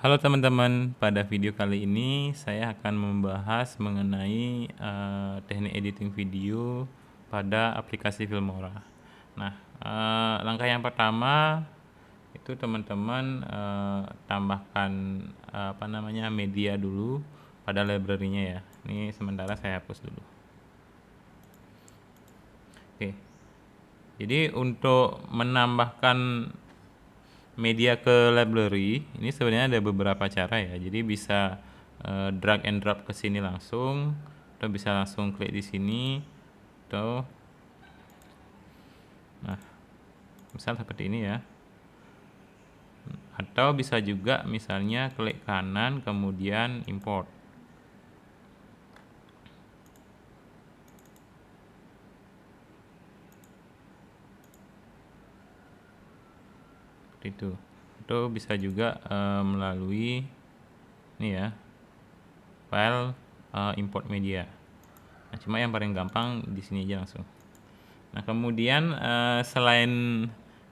Halo teman-teman, pada video kali ini saya akan membahas mengenai teknik editing video pada aplikasi Filmora. Nah, langkah yang pertama itu teman-teman tambahkan media dulu pada library-nya ya. Ini sementara saya hapus dulu. Oke. Jadi untuk menambahkan media ke library ini sebenarnya ada beberapa cara ya. Jadi bisa drag and drop ke sini langsung, atau bisa langsung klik di sini, atau nah misal seperti ini ya. Atau bisa juga misalnya klik kanan kemudian import. Seperti itu. Atau bisa juga melalui ini ya, file import media. Nah, cuma yang paling gampang di sini aja langsung. Nah, kemudian selain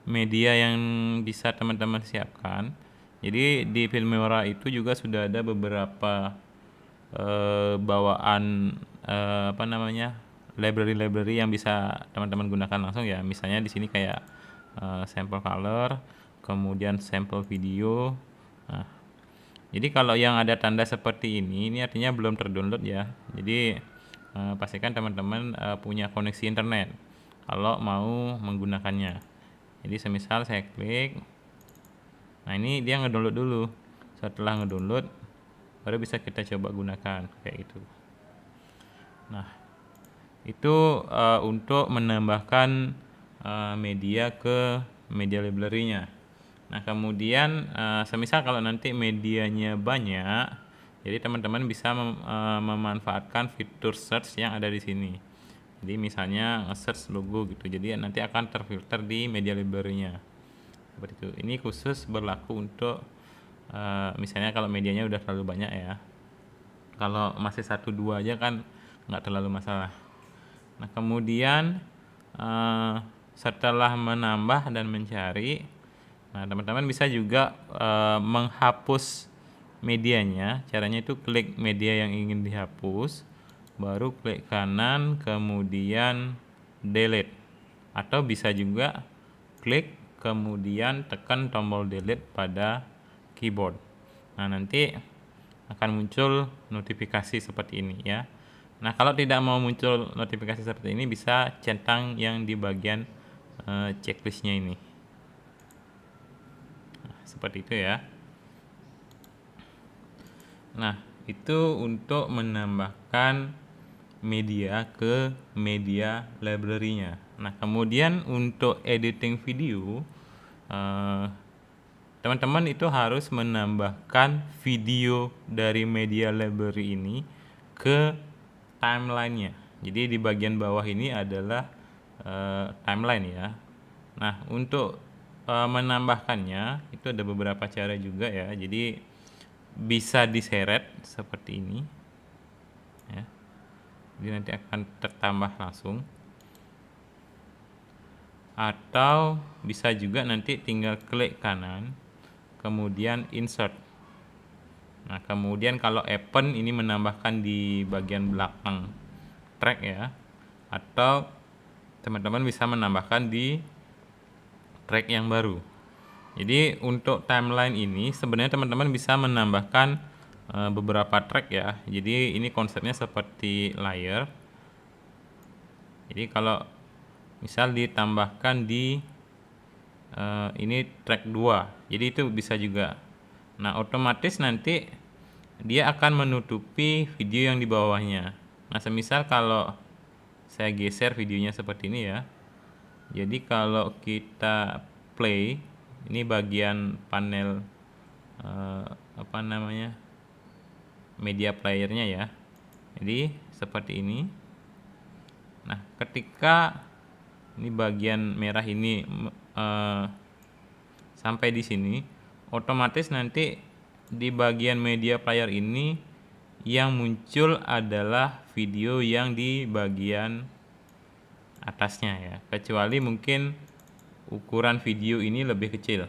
media yang bisa teman-teman siapkan, jadi di Filmora itu juga sudah ada beberapa bawaan library-library yang bisa teman-teman gunakan langsung ya. Misalnya di sini kayak sampel color, kemudian sampel video. Nah, jadi kalau yang ada tanda seperti ini artinya belum terdownload ya. Jadi pastikan teman-teman punya koneksi internet kalau mau menggunakannya. Jadi semisal saya klik, nah ini dia ngedownload dulu. Setelah ngedownload baru bisa kita coba gunakan kayak gitu. Nah, itu untuk menambahkan media ke media library-nya. Nah, kemudian semisal kalau nanti medianya banyak, jadi teman-teman bisa memanfaatkan fitur search yang ada di sini. Jadi misalnya search logo gitu, jadi nanti akan terfilter di media library-nya seperti itu. Ini khusus berlaku untuk misalnya kalau medianya udah terlalu banyak ya. Kalau masih 1-2 aja kan nggak terlalu masalah. Nah, kemudian setelah menambah dan mencari, nah teman-teman bisa juga menghapus medianya. Caranya itu klik media yang ingin dihapus, baru klik kanan kemudian delete, atau bisa juga klik kemudian tekan tombol delete pada keyboard. Nah, nanti akan muncul notifikasi seperti ini ya. Nah, kalau tidak mau muncul notifikasi seperti ini, bisa centang yang di bagian checklistnya ini. Nah, seperti itu ya. Nah, itu untuk menambahkan media ke media library-nya. Nah, kemudian untuk editing video, teman-teman itu harus menambahkan video dari media library ini ke timeline-nya. Jadi di bagian bawah ini adalah timeline ya. Nah, untuk menambahkannya itu ada beberapa cara juga ya. Jadi bisa diseret seperti ini ya. Jadi nanti akan tertambah langsung. Atau bisa juga nanti tinggal klik kanan kemudian insert. Nah, kemudian kalau append ini menambahkan di bagian belakang track ya, atau teman-teman bisa menambahkan di track yang baru. Jadi untuk timeline ini sebenarnya teman-teman bisa menambahkan beberapa track ya. Jadi ini konsepnya seperti layer. Jadi kalau misal ditambahkan di ini track 2, jadi itu bisa juga. Nah, otomatis nanti dia akan menutupi video yang di bawahnya. Nah, semisal kalau saya geser videonya seperti ini ya. Jadi kalau kita play, ini bagian panel media playernya ya. Jadi seperti ini. Nah, ketika ini bagian merah ini sampai di sini, otomatis nanti di bagian media player ini yang muncul adalah video yang di bagian atasnya ya, kecuali mungkin ukuran video ini lebih kecil.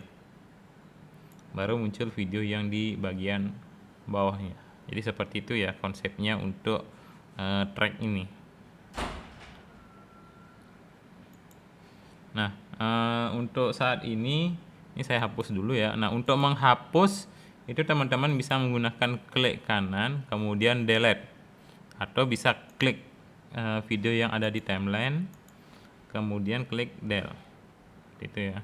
baru muncul video yang di bagian bawahnya. Jadi seperti itu ya konsepnya untuk track ini. Nah, untuk saat ini saya hapus dulu ya. Nah, untuk menghapus itu teman-teman bisa menggunakan klik kanan kemudian delete, atau bisa klik video yang ada di timeline kemudian klik del, gitu ya.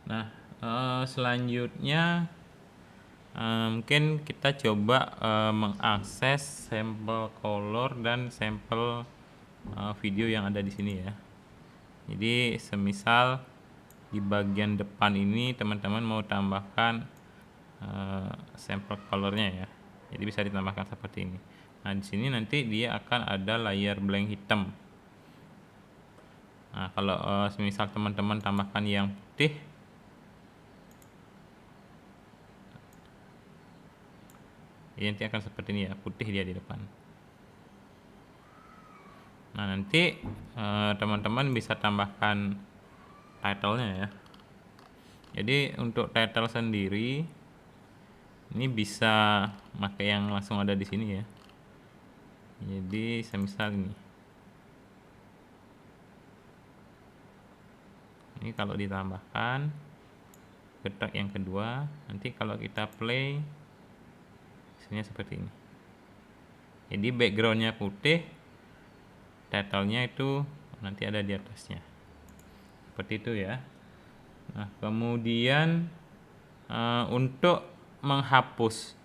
Nah, selanjutnya mungkin kita coba mengakses sampel color dan sampel video yang ada di sini ya. Jadi semisal di bagian depan ini teman-teman mau tambahkan sampel colornya ya, jadi bisa ditambahkan seperti ini. Nah, di sini nanti dia akan ada layar blank hitam. Nah, kalau semisal teman-teman tambahkan yang putih, ya nanti akan seperti ini ya, putih dia di depan. Nah, nanti teman-teman bisa tambahkan title-nya ya. Jadi untuk title sendiri ini bisa pakai yang langsung ada di sini ya. Jadi semisal ini kalau ditambahkan ke track yang kedua, nanti kalau kita play hasilnya seperti ini. Jadi backgroundnya putih, title-nya itu nanti ada di atasnya, seperti itu ya. Nah, kemudian untuk menghapus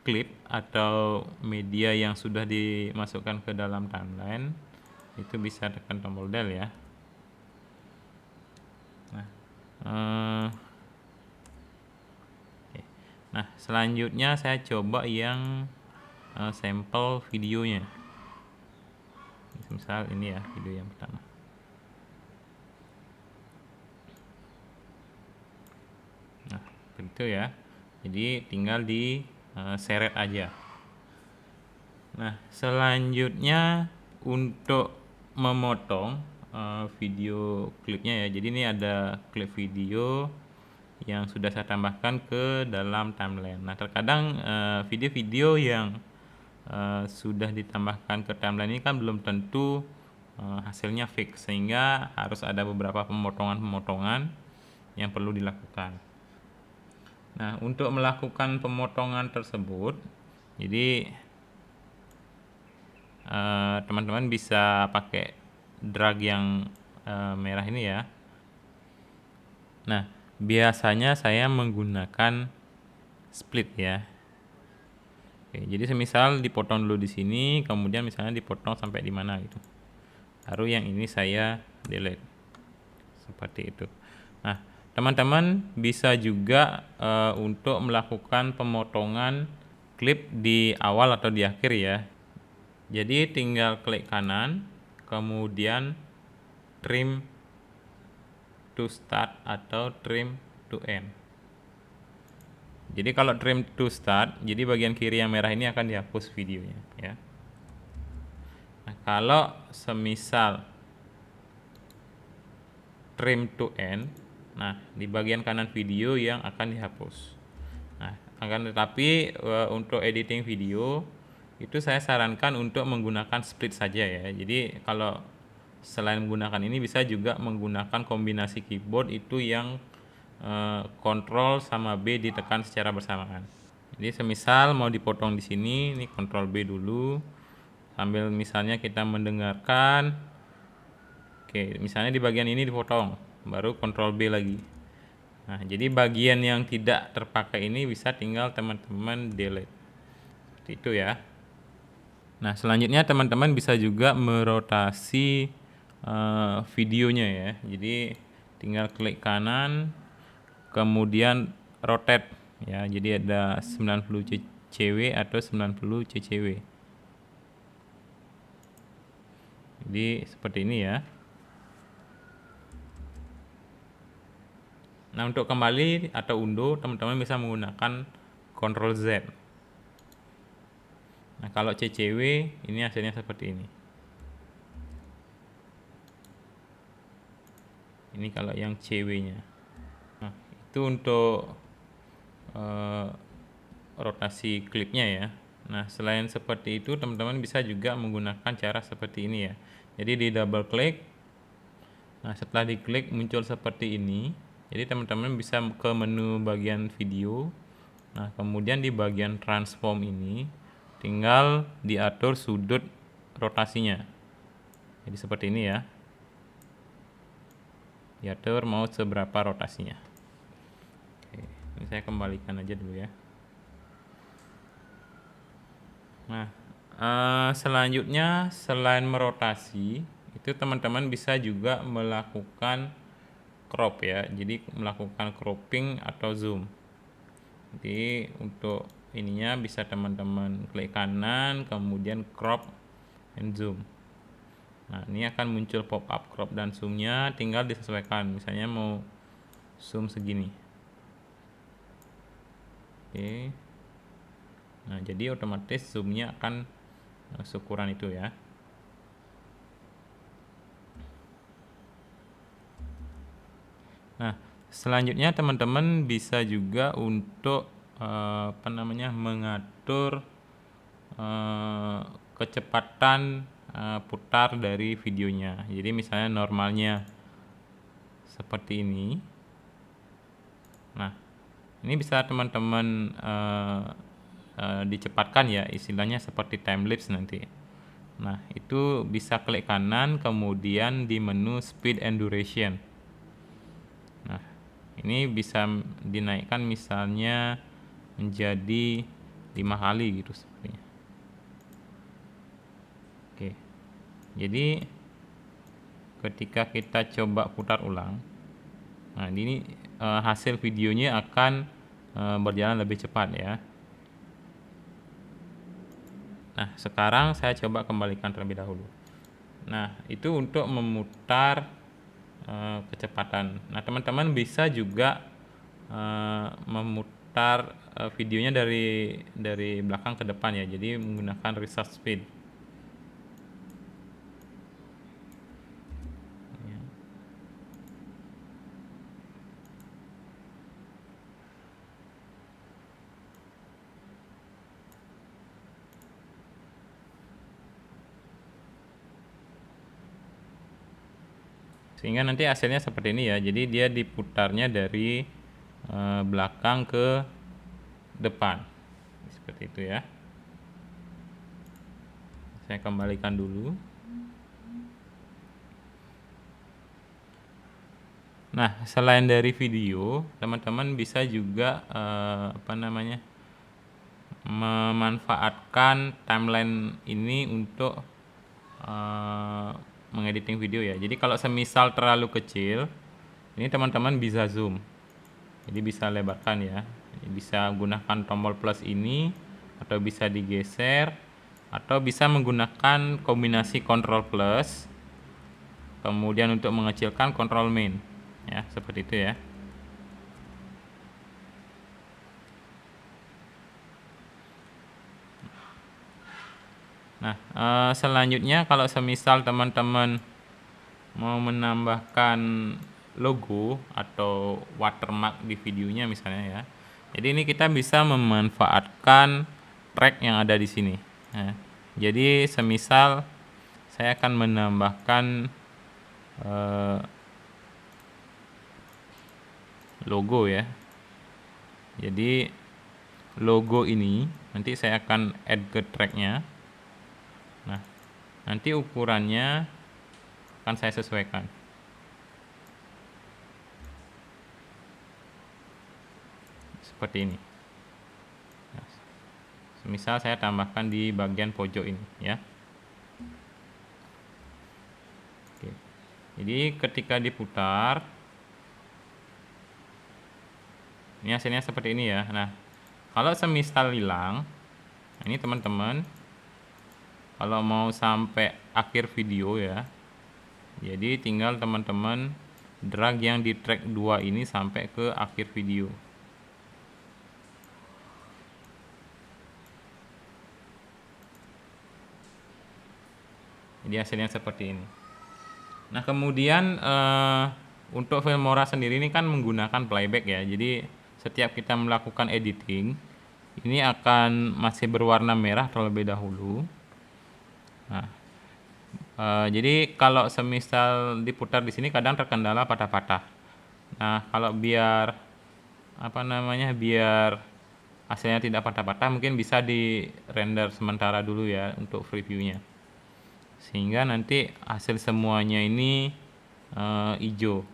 klip atau media yang sudah dimasukkan ke dalam timeline, itu bisa tekan tombol del ya. Nah, selanjutnya saya coba yang sampel videonya. Misal ini ya video yang pertama. Nah, begitu ya. Jadi tinggal di seret aja. Nah, selanjutnya untuk memotong video klipnya ya. Jadi ini ada klip video yang sudah saya tambahkan ke dalam timeline. Nah, terkadang video-video yang sudah ditambahkan ke timeline ini kan belum tentu hasilnya fix, sehingga harus ada beberapa pemotongan-pemotongan yang perlu dilakukan. Nah, untuk melakukan pemotongan tersebut, jadi teman-teman bisa pakai drag yang merah ini ya. Nah, biasanya saya menggunakan split ya. Oke, jadi semisal dipotong dulu di sini, kemudian misalnya dipotong sampai di mana gitu. Baru yang ini saya delete. Seperti itu. Nah, teman-teman bisa juga untuk melakukan pemotongan klip di awal atau di akhir ya. Jadi tinggal klik kanan, kemudian trim to start atau trim to end. Jadi kalau trim to start, jadi bagian kiri yang merah ini akan dihapus videonya ya. Nah, kalau semisal trim to end, nah di bagian kanan video yang akan dihapus. Nah, akan tetapi untuk editing video itu saya sarankan untuk menggunakan split saja ya. Jadi kalau selain menggunakan ini bisa juga menggunakan kombinasi keyboard itu yang Ctrl sama B ditekan secara bersamaan. Jadi semisal mau dipotong di sini, ini Ctrl B dulu sambil misalnya kita mendengarkan. Oke, misalnya di bagian ini dipotong, baru Ctrl B lagi. Nah, jadi bagian yang tidak terpakai ini bisa tinggal teman-teman delete. Seperti itu ya. Nah, selanjutnya teman-teman bisa juga merotasi videonya ya. Jadi tinggal klik kanan, kemudian rotate ya. Jadi ada 90 cw atau 90 ccw. Jadi seperti ini ya. Nah, untuk kembali atau undo, teman-teman bisa menggunakan Ctrl Z. Nah, kalau CCW ini hasilnya seperti ini. Ini kalau yang CW-nya. Nah, Itu untuk rotasi klipnya ya. Nah, selain seperti itu, teman-teman bisa juga menggunakan cara seperti ini ya. Jadi di double klik. Nah, setelah diklik muncul seperti ini. Jadi teman-teman bisa ke menu bagian video. Nah, kemudian di bagian transform ini tinggal diatur sudut rotasinya. Jadi seperti ini ya. Diatur mau seberapa rotasinya. Oke, ini saya kembalikan aja dulu ya. Nah, selanjutnya selain merotasi, itu teman-teman bisa juga melakukan crop ya. Jadi melakukan cropping atau zoom. Jadi untuk ininya bisa teman-teman klik kanan, kemudian crop and zoom. Nah, ini akan muncul pop up crop dan zoomnya, tinggal disesuaikan. Misalnya mau zoom segini. Oke. Nah, jadi otomatis zoomnya akan seukuran itu ya. Nah, selanjutnya teman-teman bisa juga untuk mengatur kecepatan putar dari videonya. Jadi misalnya normalnya seperti ini. Nah, ini bisa teman-teman dicepatkan ya, istilahnya seperti timelapse nanti. Nah, itu bisa klik kanan, kemudian di menu speed and duration. Nah, ini bisa dinaikkan misalnya menjadi 5 kali gitu sepertinya. Oke. Jadi ketika kita coba putar ulang, nah ini hasil videonya akan berjalan lebih cepat ya. Nah, sekarang saya coba kembalikan terlebih dahulu. Nah, itu untuk memutar kecepatan. Nah, teman-teman bisa juga memutar videonya dari belakang ke depan ya. Jadi menggunakan reset speed. Sehingga nanti hasilnya seperti ini ya. Jadi dia diputarnya dari belakang ke depan. Seperti itu ya. Saya kembalikan dulu. Nah, selain dari video, teman-teman bisa juga memanfaatkan timeline ini untuk mengediting video ya. Jadi kalau semisal terlalu kecil, ini teman-teman bisa zoom. Jadi bisa lebarkan ya. Bisa gunakan tombol plus ini, atau bisa digeser, atau bisa menggunakan kombinasi Ctrl plus, kemudian untuk mengecilkan Ctrl min ya, seperti itu ya. Nah, selanjutnya kalau semisal teman-teman mau menambahkan logo atau watermark di videonya misalnya ya. Jadi ini kita bisa memanfaatkan track yang ada di sini. Nah, jadi semisal saya akan menambahkan logo ya. Jadi logo ini nanti saya akan add ke tracknya. Nah, nanti ukurannya akan saya sesuaikan. Seperti ini. Nah, misal saya tambahkan di bagian pojok ini ya. Oke. Jadi ketika diputar, ini hasilnya seperti ini ya. Nah, kalau semisal hilang, ini teman-teman, kalau mau sampai akhir video ya, jadi tinggal teman-teman drag yang di track 2 ini sampai ke akhir video. Jadi hasilnya seperti ini. Nah, kemudian untuk Filmora sendiri ini kan menggunakan playback ya. Jadi setiap kita melakukan editing, ini akan masih berwarna merah terlebih dahulu. Nah, jadi kalau semisal diputar di sini kadang terkendala patah-patah. Nah, kalau biar biar hasilnya tidak patah-patah, mungkin bisa di render sementara dulu ya untuk previewnya, sehingga nanti hasil semuanya ini hijau.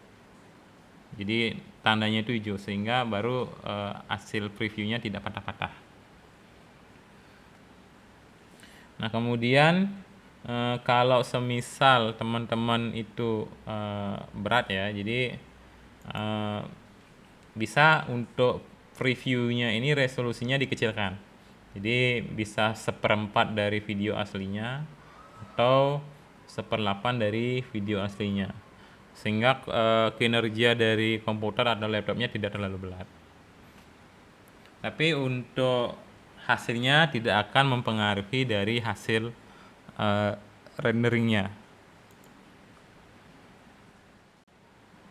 Jadi tandanya itu hijau, sehingga baru hasil previewnya tidak patah-patah. Nah, kemudian kalau semisal teman-teman itu berat ya, jadi bisa untuk previewnya ini resolusinya dikecilkan. Jadi bisa 1/4 dari video aslinya atau 1/8 dari video aslinya, sehingga kinerja dari komputer atau laptopnya tidak terlalu berat. Tapi untuk hasilnya tidak akan mempengaruhi dari hasil renderingnya.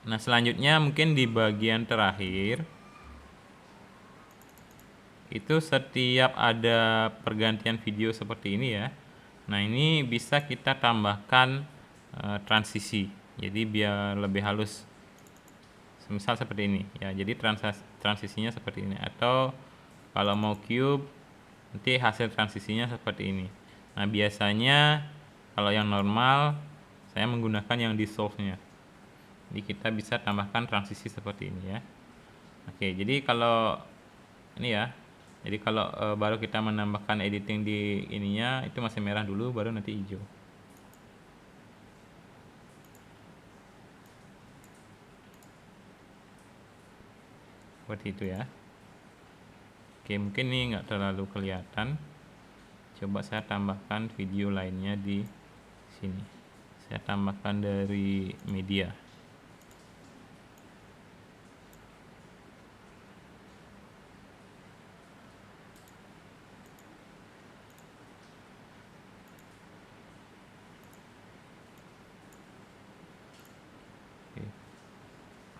Nah, selanjutnya mungkin di bagian terakhir itu setiap ada pergantian video seperti ini ya. Nah, ini bisa kita tambahkan transisi. Jadi biar lebih halus. Misal seperti ini ya. Jadi transisinya seperti ini, atau kalau mau cube nanti hasil transisinya seperti ini. Nah, biasanya kalau yang normal saya menggunakan yang dissolve-nya. Jadi kita bisa tambahkan transisi seperti ini ya. Oke, jadi kalau ini ya. Jadi kalau baru kita menambahkan editing di ininya, itu masih merah dulu, baru nanti hijau. Seperti itu ya. Oke, mungkin ini nggak terlalu kelihatan. Coba saya tambahkan video lainnya di sini. Saya tambahkan dari media.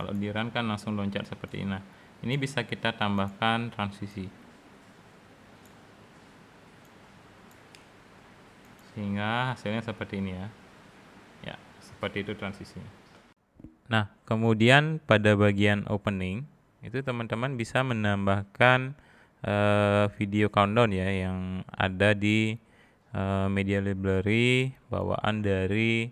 Kalau di run kan langsung loncat seperti ini. Nah, ini bisa kita tambahkan transisi, sehingga hasilnya seperti ini ya. Ya, seperti itu transisinya. Nah, kemudian pada bagian opening itu teman-teman bisa menambahkan video countdown ya yang ada di media library bawaan dari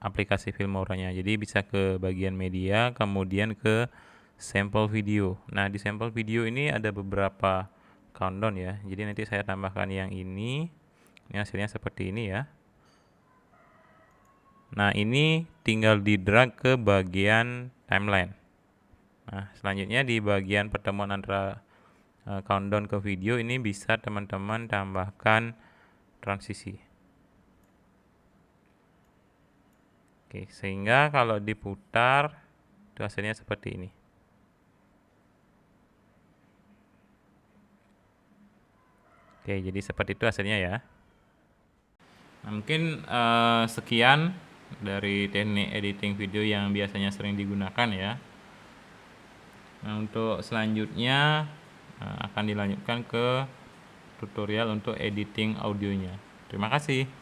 aplikasi Filmora-nya. Jadi bisa ke bagian media, kemudian ke sampel video. Nah, di sampel video ini ada beberapa countdown ya. Jadi nanti saya tambahkan yang ini. Ini hasilnya seperti ini ya. Nah, ini tinggal di drag ke bagian timeline. Nah, selanjutnya di bagian pertemuan antara countdown ke video ini bisa teman-teman tambahkan transisi. Oke, sehingga kalau diputar itu hasilnya seperti ini. Oke, jadi seperti itu hasilnya ya. Nah, mungkin sekian dari teknik editing video yang biasanya sering digunakan ya. Nah, untuk selanjutnya akan dilanjutkan ke tutorial untuk editing audionya. Terima kasih.